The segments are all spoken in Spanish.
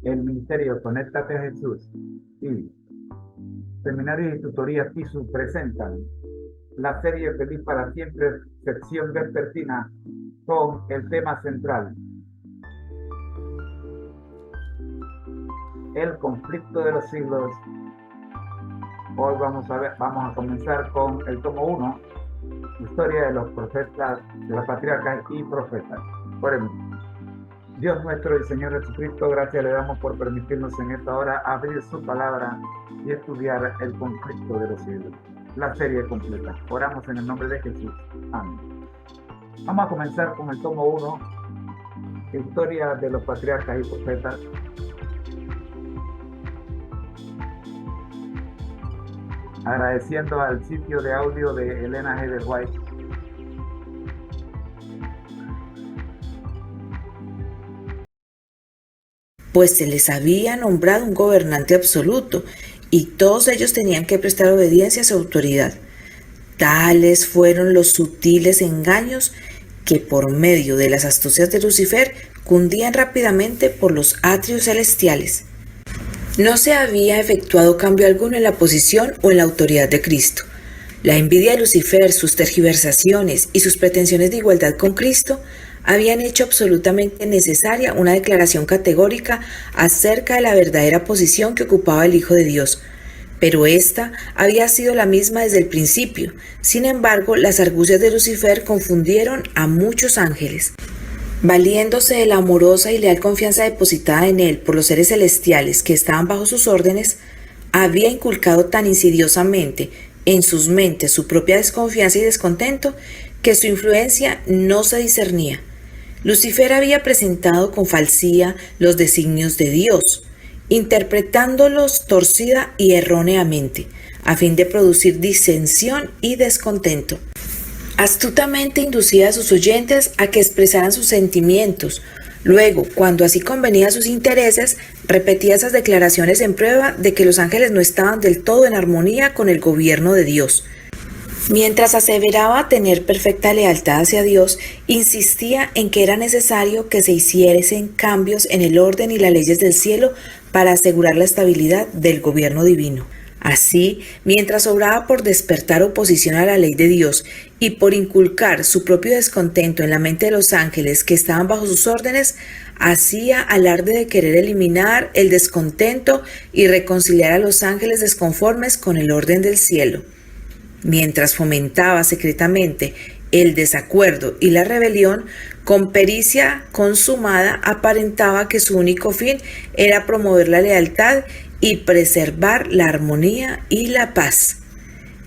El ministerio Conéctate a Jesús y Seminario y Tutoría TISU presentan la serie Feliz para Siempre, sección vespertina, con el tema central: el conflicto de los siglos. Hoy vamos a comenzar con el tomo 1, historia de los profetas, de los patriarcas y profetas. Oremos. Dios nuestro y Señor Jesucristo, gracias le damos por permitirnos en esta hora abrir su palabra y estudiar el conflicto de los siglos, la serie completa. Oramos en el nombre de Jesús. Amén. Vamos a comenzar con el tomo 1, historia de los patriarcas y profetas. Agradeciendo al sitio de audio de Elena G. de White. Pues se les había nombrado un gobernante absoluto, y todos ellos tenían que prestar obediencia a su autoridad. Tales fueron los sutiles engaños que por medio de las astucias de Lucifer cundían rápidamente por los atrios celestiales. No se había efectuado cambio alguno en la posición o en la autoridad de Cristo. La envidia de Lucifer, sus tergiversaciones y sus pretensiones de igualdad con Cristo habían hecho absolutamente necesaria una declaración categórica acerca de la verdadera posición que ocupaba el Hijo de Dios. Pero esta había sido la misma desde el principio. Sin embargo, las argucias de Lucifer confundieron a muchos ángeles. Valiéndose de la amorosa y leal confianza depositada en él por los seres celestiales que estaban bajo sus órdenes, había inculcado tan insidiosamente en sus mentes su propia desconfianza y descontento que su influencia no se discernía. Lucifer había presentado con falsía los designios de Dios, interpretándolos torcida y erróneamente, a fin de producir disensión y descontento. Astutamente inducía a sus oyentes a que expresaran sus sentimientos. Luego, cuando así convenía a sus intereses, repetía esas declaraciones en prueba de que los ángeles no estaban del todo en armonía con el gobierno de Dios. Mientras aseveraba tener perfecta lealtad hacia Dios, insistía en que era necesario que se hiciesen cambios en el orden y las leyes del cielo para asegurar la estabilidad del gobierno divino. Así, mientras obraba por despertar oposición a la ley de Dios y por inculcar su propio descontento en la mente de los ángeles que estaban bajo sus órdenes, hacía alarde de querer eliminar el descontento y reconciliar a los ángeles desconformes con el orden del cielo. Mientras fomentaba secretamente el desacuerdo y la rebelión, con pericia consumada aparentaba que su único fin era promover la lealtad y preservar la armonía y la paz.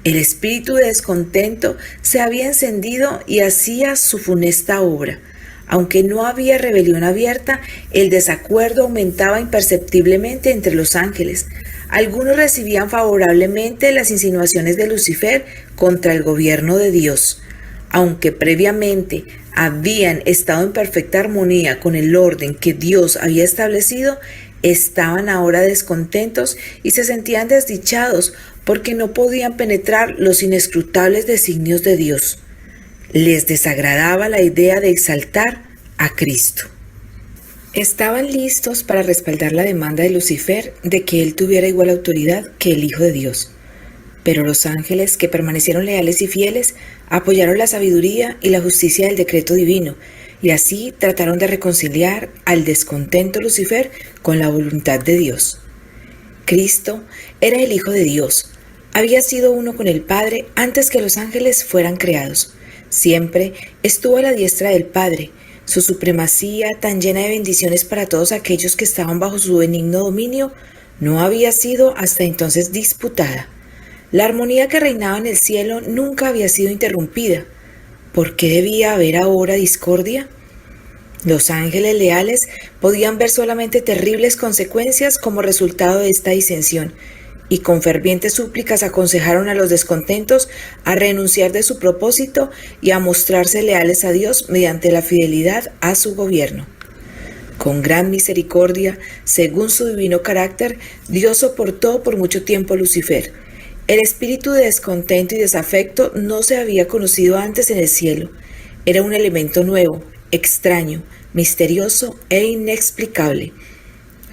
El espíritu de descontento se había encendido y hacía su funesta obra. Aunque no había rebelión abierta, el desacuerdo aumentaba imperceptiblemente entre los ángeles. Algunos recibían favorablemente las insinuaciones de Lucifer contra el gobierno de Dios. Aunque previamente habían estado en perfecta armonía con el orden que Dios había establecido, estaban ahora descontentos y se sentían desdichados porque no podían penetrar los inescrutables designios de Dios. Les desagradaba la idea de exaltar a Cristo. Estaban listos para respaldar la demanda de Lucifer de que él tuviera igual autoridad que el Hijo de Dios. Pero los ángeles, que permanecieron leales y fieles, apoyaron la sabiduría y la justicia del decreto divino, y así trataron de reconciliar al descontento Lucifer con la voluntad de Dios. Cristo era el Hijo de Dios. Había sido uno con el Padre antes que los ángeles fueran creados. Siempre estuvo a la diestra del Padre. Su supremacía, tan llena de bendiciones para todos aquellos que estaban bajo su benigno dominio, no había sido hasta entonces disputada. La armonía que reinaba en el cielo nunca había sido interrumpida. ¿Por qué debía haber ahora discordia? Los ángeles leales podían ver solamente terribles consecuencias como resultado de esta disensión, y con fervientes súplicas aconsejaron a los descontentos a renunciar de su propósito y a mostrarse leales a Dios mediante la fidelidad a su gobierno. Con gran misericordia, según su divino carácter, Dios soportó por mucho tiempo a Lucifer. El espíritu de descontento y desafecto no se había conocido antes en el cielo. Era un elemento nuevo, extraño, misterioso e inexplicable.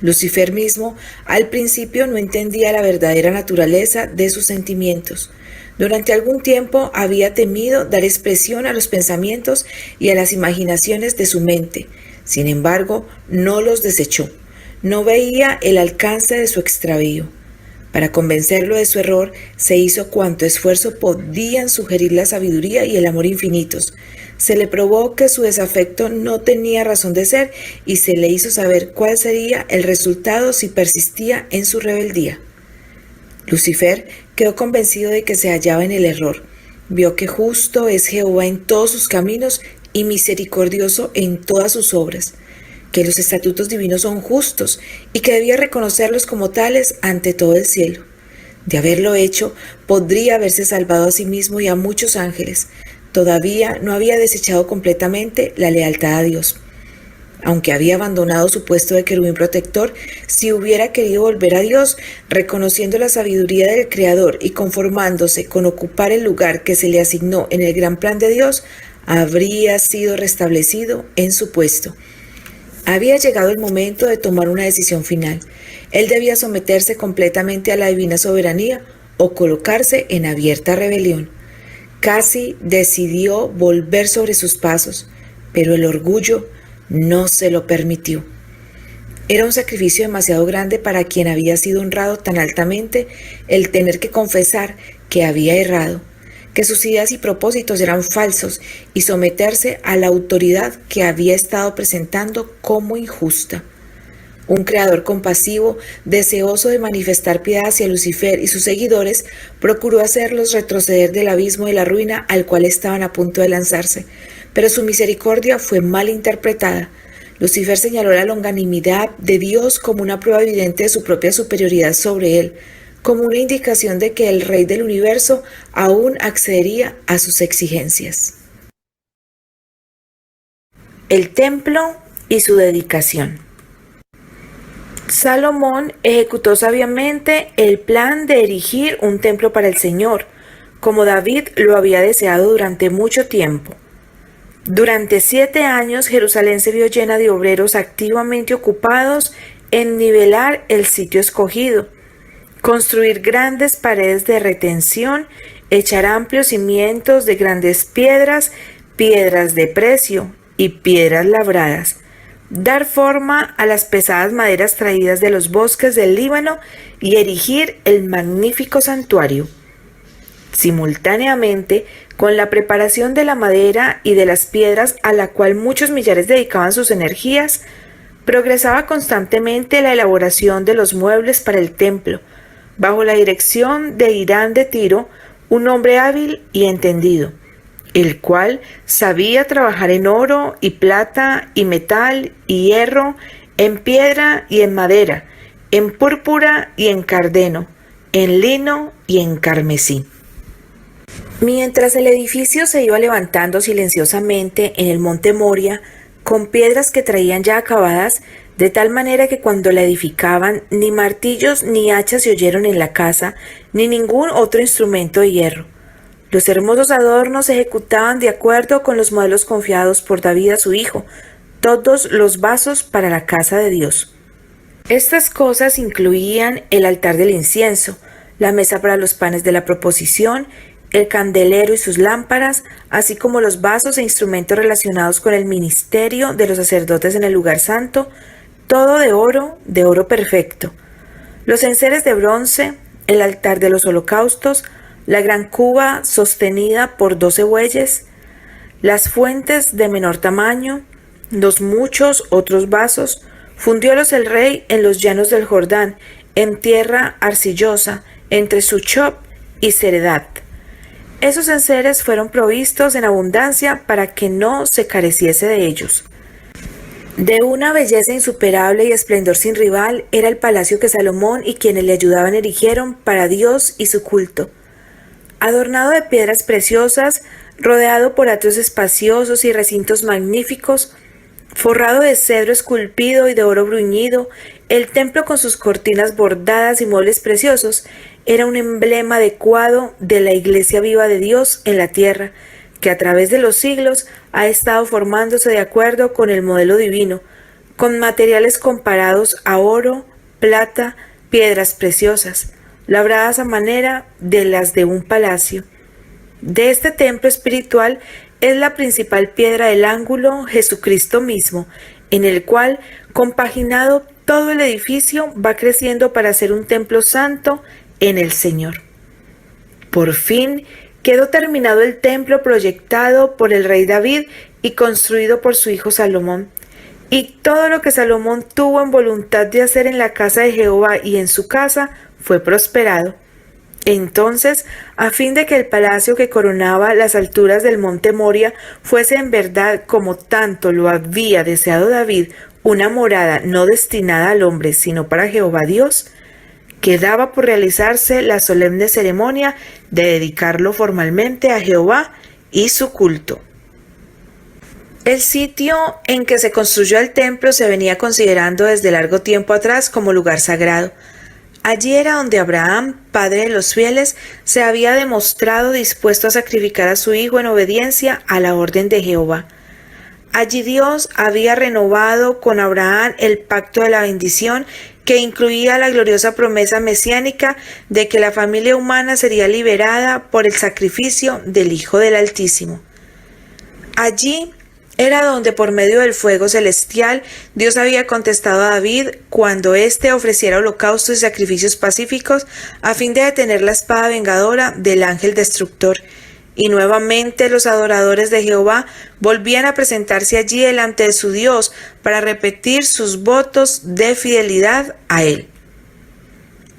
Lucifer mismo al principio no entendía la verdadera naturaleza de sus sentimientos. Durante algún tiempo había temido dar expresión a los pensamientos y a las imaginaciones de su mente. Sin embargo, no los desechó. No veía el alcance de su extravío. Para convencerlo de su error, se hizo cuanto esfuerzo podían sugerir la sabiduría y el amor infinitos. Se le probó que su desafecto no tenía razón de ser y se le hizo saber cuál sería el resultado si persistía en su rebeldía. Lucifer quedó convencido de que se hallaba en el error. Vio que justo es Jehová en todos sus caminos y misericordioso en todas sus obras, que los estatutos divinos son justos y que debía reconocerlos como tales ante todo el cielo. De haberlo hecho, podría haberse salvado a sí mismo y a muchos ángeles. Todavía no había desechado completamente la lealtad a Dios. Aunque había abandonado su puesto de querubín protector, si hubiera querido volver a Dios, reconociendo la sabiduría del Creador y conformándose con ocupar el lugar que se le asignó en el gran plan de Dios, habría sido restablecido en su puesto. Había llegado el momento de tomar una decisión final. Él debía someterse completamente a la divina soberanía o colocarse en abierta rebelión. Casi decidió volver sobre sus pasos, pero el orgullo no se lo permitió. Era un sacrificio demasiado grande para quien había sido honrado tan altamente el tener que confesar que había errado, que sus ideas y propósitos eran falsos y someterse a la autoridad que había estado presentando como injusta. Un creador compasivo, deseoso de manifestar piedad hacia Lucifer y sus seguidores, procuró hacerlos retroceder del abismo de la ruina al cual estaban a punto de lanzarse, pero su misericordia fue mal interpretada. Lucifer señaló la longanimidad de Dios como una prueba evidente de su propia superioridad sobre él, como una indicación de que el Rey del Universo aún accedería a sus exigencias. El templo y su dedicación. Salomón ejecutó sabiamente el plan de erigir un templo para el Señor, como David lo había deseado durante mucho tiempo. Durante 7 años Jerusalén se vio llena de obreros activamente ocupados en nivelar el sitio escogido, construir grandes paredes de retención, echar amplios cimientos de grandes piedras, piedras de precio y piedras labradas, dar forma a las pesadas maderas traídas de los bosques del Líbano y erigir el magnífico santuario. Simultáneamente, con la preparación de la madera y de las piedras a la cual muchos millares dedicaban sus energías, progresaba constantemente la elaboración de los muebles para el templo, bajo la dirección de Hirán de Tiro, un hombre hábil y entendido, el cual sabía trabajar en oro y plata y metal y hierro, en piedra y en madera, en púrpura y en cardeno, en lino y en carmesí. Mientras el edificio se iba levantando silenciosamente en el monte Moria, con piedras que traían ya acabadas, de tal manera que cuando la edificaban, ni martillos ni hachas se oyeron en la casa, ni ningún otro instrumento de hierro. Los hermosos adornos se ejecutaban de acuerdo con los modelos confiados por David a su hijo, todos los vasos para la casa de Dios. Estas cosas incluían el altar del incienso, la mesa para los panes de la proposición, el candelero y sus lámparas, así como los vasos e instrumentos relacionados con el ministerio de los sacerdotes en el lugar santo, todo de oro perfecto. Los enseres de bronce, el altar de los holocaustos, la gran cuba sostenida por 12 bueyes, las fuentes de menor tamaño, los muchos otros vasos, fundiólos el rey en los llanos del Jordán, en tierra arcillosa, entre Suchop y Seredat. Esos enseres fueron provistos en abundancia para que no se careciese de ellos. De una belleza insuperable y esplendor sin rival era el palacio que Salomón y quienes le ayudaban erigieron para Dios y su culto. Adornado de piedras preciosas, rodeado por atrios espaciosos y recintos magníficos, forrado de cedro esculpido y de oro bruñido, el templo con sus cortinas bordadas y muebles preciosos era un emblema adecuado de la iglesia viva de Dios en la tierra, que a través de los siglos ha estado formándose de acuerdo con el modelo divino, con materiales comparados a oro, plata, piedras preciosas, labradas a manera de las de un palacio. De este templo espiritual es la principal piedra del ángulo Jesucristo mismo, en el cual, compaginado todo el edificio, va creciendo para ser un templo santo en el Señor. Por fin quedó terminado el templo proyectado por el rey David y construido por su hijo Salomón. Y todo lo que Salomón tuvo en voluntad de hacer en la casa de Jehová y en su casa fue prosperado. Entonces, a fin de que el palacio que coronaba las alturas del monte Moria fuese en verdad, como tanto lo había deseado David, una morada no destinada al hombre, sino para Jehová Dios, quedaba por realizarse la solemne ceremonia de dedicarlo formalmente a Jehová y su culto. El sitio en que se construyó el templo se venía considerando desde largo tiempo atrás como lugar sagrado. Allí era donde Abraham, padre de los fieles, se había demostrado dispuesto a sacrificar a su hijo en obediencia a la orden de Jehová. Allí Dios había renovado con Abraham el pacto de la bendición que incluía la gloriosa promesa mesiánica de que la familia humana sería liberada por el sacrificio del Hijo del Altísimo. Allí era donde por medio del fuego celestial Dios había contestado a David cuando éste ofreciera holocaustos y sacrificios pacíficos a fin de detener la espada vengadora del ángel destructor. Y nuevamente los adoradores de Jehová volvían a presentarse allí delante de su Dios para repetir sus votos de fidelidad a Él.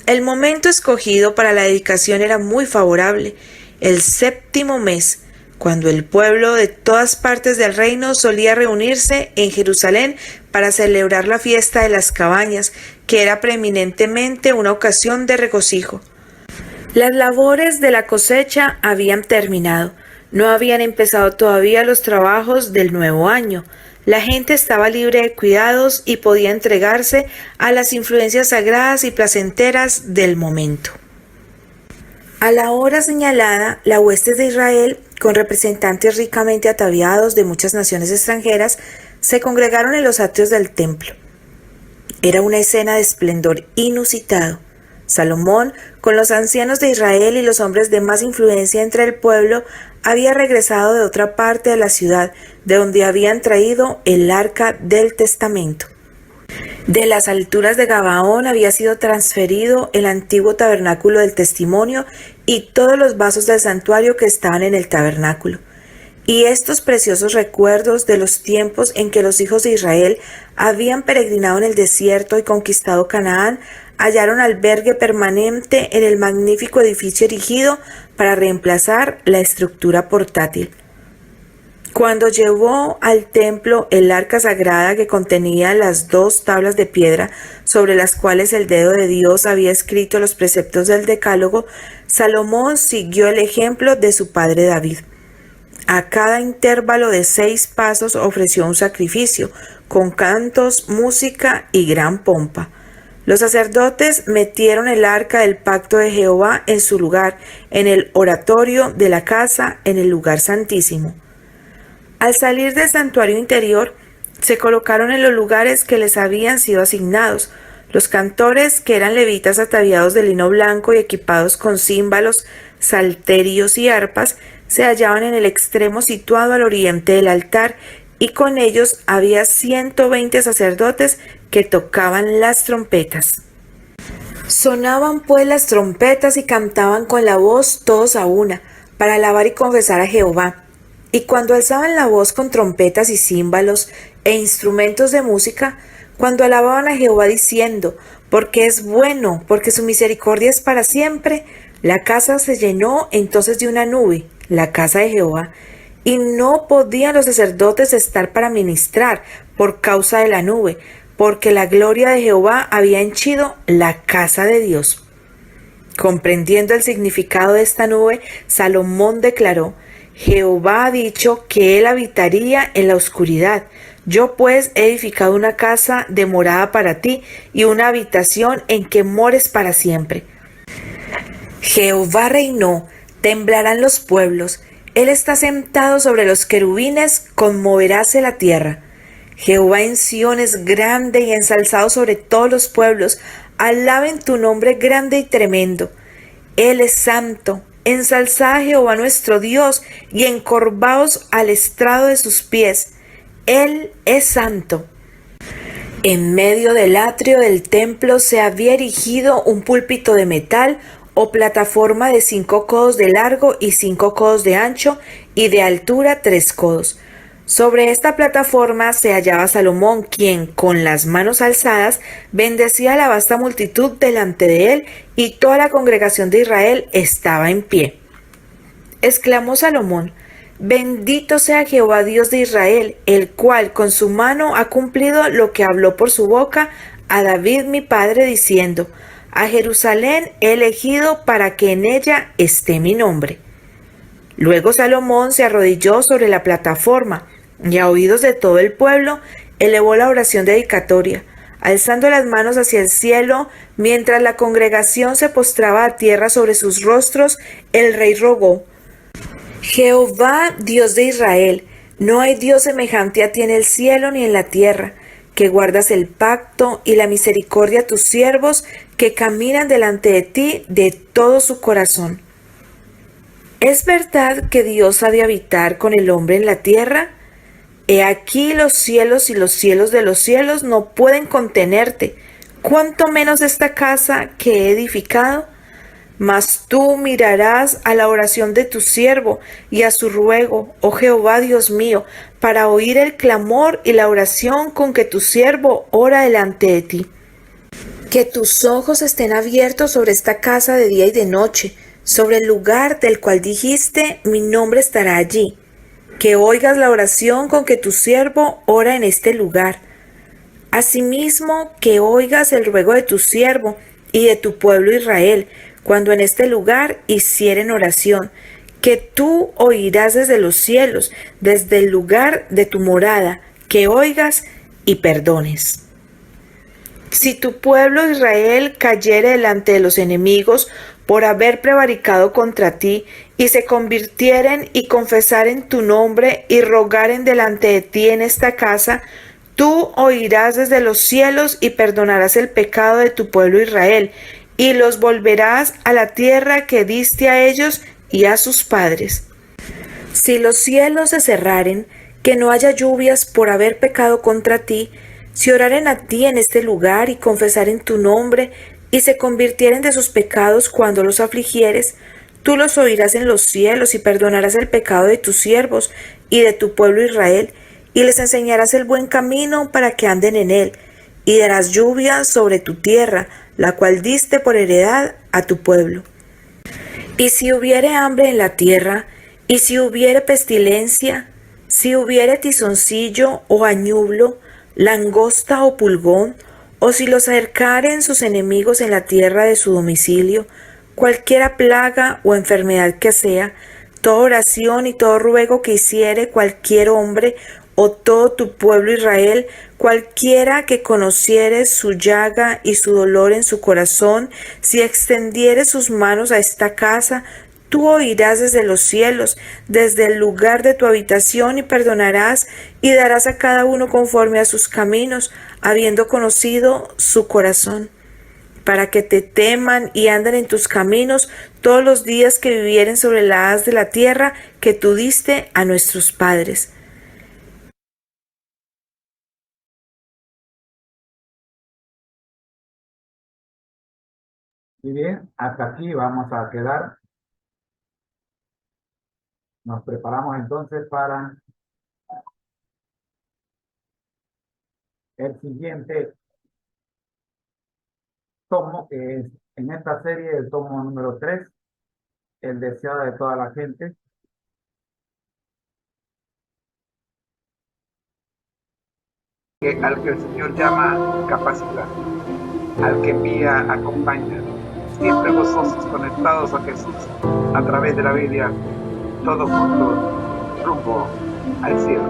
El momento escogido para la dedicación era muy favorable, el 7º mes, cuando el pueblo de todas partes del reino solía reunirse en Jerusalén para celebrar la fiesta de las cabañas, que era preeminentemente una ocasión de regocijo. Las labores de la cosecha habían terminado. No habían empezado todavía los trabajos del nuevo año. La gente estaba libre de cuidados y podía entregarse a las influencias sagradas y placenteras del momento. A la hora señalada, la hueste de Israel, con representantes ricamente ataviados de muchas naciones extranjeras, se congregaron en los atrios del templo. Era una escena de esplendor inusitado. Salomón, con los ancianos de Israel y los hombres de más influencia entre el pueblo, había regresado de otra parte de la ciudad, de donde habían traído el arca del testamento. De las alturas de Gabaón había sido transferido el antiguo tabernáculo del testimonio y todos los vasos del santuario que estaban en el tabernáculo. Y estos preciosos recuerdos de los tiempos en que los hijos de Israel habían peregrinado en el desierto y conquistado Canaán hallaron albergue permanente en el magnífico edificio erigido para reemplazar la estructura portátil. Cuando llevó al templo el arca sagrada que contenía las 2 tablas de piedra sobre las cuales el dedo de Dios había escrito los preceptos del Decálogo, Salomón siguió el ejemplo de su padre David. A cada intervalo de 6 pasos ofreció un sacrificio, con cantos, música y gran pompa. Los sacerdotes metieron el arca del pacto de Jehová en su lugar, en el oratorio de la casa, en el lugar santísimo. Al salir del santuario interior, se colocaron en los lugares que les habían sido asignados. Los cantores, que eran levitas ataviados de lino blanco y equipados con címbalos, salterios y arpas, se hallaban en el extremo situado al oriente del altar, y con ellos había 120 sacerdotes que tocaban las trompetas. Sonaban pues las trompetas y cantaban con la voz todos a una, para alabar y confesar a Jehová. Y cuando alzaban la voz con trompetas y címbalos e instrumentos de música, cuando alababan a Jehová diciendo, porque es bueno, porque su misericordia es para siempre, la casa se llenó entonces de una nube, la casa de Jehová, y no podían los sacerdotes estar para ministrar por causa de la nube, porque la gloria de Jehová había henchido la casa de Dios. Comprendiendo el significado de esta nube, Salomón declaró: Jehová ha dicho que él habitaría en la oscuridad. Yo pues he edificado una casa de morada para ti y una habitación en que mores para siempre. Jehová reinó, temblarán los pueblos. Él está sentado sobre los querubines, conmoveráse la tierra. Jehová en Sión es grande y ensalzado sobre todos los pueblos. Alaben tu nombre grande y tremendo. Él es santo. Ensalzad a Jehová nuestro Dios y encorvaos al estrado de sus pies. Él es santo. En medio del atrio del templo se había erigido un púlpito de metal o plataforma de 5 codos de largo y 5 codos de ancho y de altura 3 codos. Sobre esta plataforma se hallaba Salomón, quien, con las manos alzadas, bendecía a la vasta multitud delante de él, y toda la congregación de Israel estaba en pie. Exclamó Salomón: Bendito sea Jehová Dios de Israel, el cual con su mano ha cumplido lo que habló por su boca a David mi padre, diciendo: A Jerusalén he elegido para que en ella esté mi nombre. Luego Salomón se arrodilló sobre la plataforma y a oídos de todo el pueblo elevó la oración dedicatoria, alzando las manos hacia el cielo. Mientras la congregación se postraba a tierra sobre sus rostros, el rey rogó: Jehová, Dios de Israel, no hay Dios semejante a ti en el cielo ni en la tierra, que guardas el pacto y la misericordia a tus siervos, que caminan delante de ti de todo su corazón. ¿Es verdad que Dios ha de habitar con el hombre en la tierra? He aquí los cielos y los cielos de los cielos no pueden contenerte, cuánto menos esta casa que he edificado. Mas tú mirarás a la oración de tu siervo y a su ruego, oh Jehová Dios mío, para oír el clamor y la oración con que tu siervo ora delante de ti. Que tus ojos estén abiertos sobre esta casa de día y de noche, sobre el lugar del cual dijiste, mi nombre estará allí. Que oigas la oración con que tu siervo ora en este lugar. Asimismo, que oigas el ruego de tu siervo y de tu pueblo Israel, cuando en este lugar hicieren oración, que tú oirás desde los cielos, desde el lugar de tu morada, que oigas y perdones. Si tu pueblo Israel cayere delante de los enemigos por haber prevaricado contra ti, y se convirtieren y confesaren tu nombre y rogaren delante de ti en esta casa, tú oirás desde los cielos y perdonarás el pecado de tu pueblo Israel, y los volverás a la tierra que diste a ellos y a sus padres. Si los cielos se cerraren, que no haya lluvias por haber pecado contra ti, si oraren a ti en este lugar y confesaren tu nombre, y se convirtieren de sus pecados cuando los afligieres, tú los oirás en los cielos y perdonarás el pecado de tus siervos y de tu pueblo Israel, y les enseñarás el buen camino para que anden en él, y darás lluvia sobre tu tierra, la cual diste por heredad a tu pueblo. Y si hubiere hambre en la tierra, y si hubiere pestilencia, si hubiere tizoncillo o añublo, langosta o pulgón, o si los acercaren sus enemigos en la tierra de su domicilio, cualquiera plaga o enfermedad que sea, toda oración y todo ruego que hiciere cualquier hombre o todo tu pueblo Israel, cualquiera que conociere su llaga y su dolor en su corazón, si extendiere sus manos a esta casa, tú oirás desde los cielos, desde el lugar de tu habitación, y perdonarás y darás a cada uno conforme a sus caminos, habiendo conocido su corazón, para que te teman y anden en tus caminos todos los días que vivieren sobre la haz de la tierra que tú diste a nuestros padres. Y bien, hasta aquí vamos a quedar. Nos preparamos entonces para el siguiente tomo, que es en esta serie el tomo número 3, el deseado de toda la gente. al que el Señor llama capacita, al que envía acompaña. Siempre gozosos, conectados a Jesús a través de la Biblia, todos juntos rumbo al cielo.